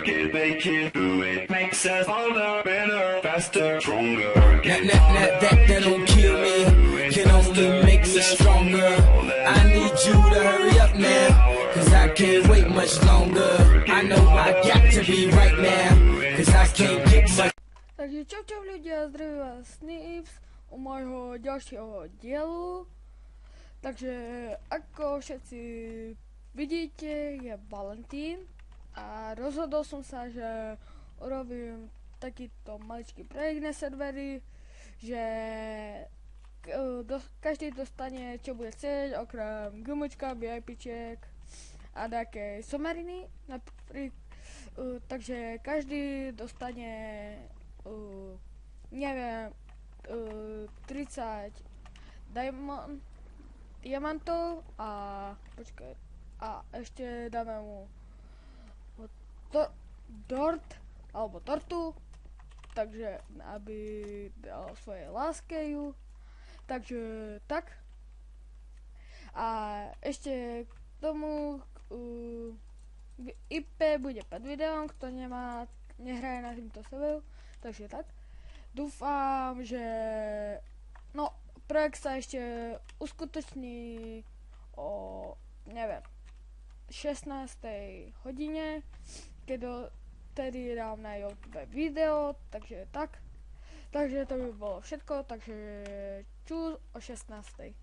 work it, make it, do it. Makes us harder, better, faster, stronger. That don't kill me, can only make me stronger. I need you to hurry up now, cause I can't wait much longer. I know I got to be right now, cause I can't get much. Takže čau ľudia, zdraví vás Snips u môjho ďalšieho dielu. Takže ako všetci vidíte, je Valentín a rozhodol som sa, že urobím takýto maličký projekt na servery, že každý dostane čo bude chcieť, okrem gumočka, VIPčiek a také somariny. Takže každý dostane neviem 30 diamantov a počkaj, a ešte dáme mu dort alebo tortu, takže aby dal svoje láske ju, takže tak. A ešte k tomu IP bude pod videom, kto nehraje na týmto serveru, takže tak. Dúfam, že projekt sa ešte uskutoční o neviem 16. hodine, keď tedy dám na YouTube video, takže tak. Takže to by bolo všetko, takže čus o 16.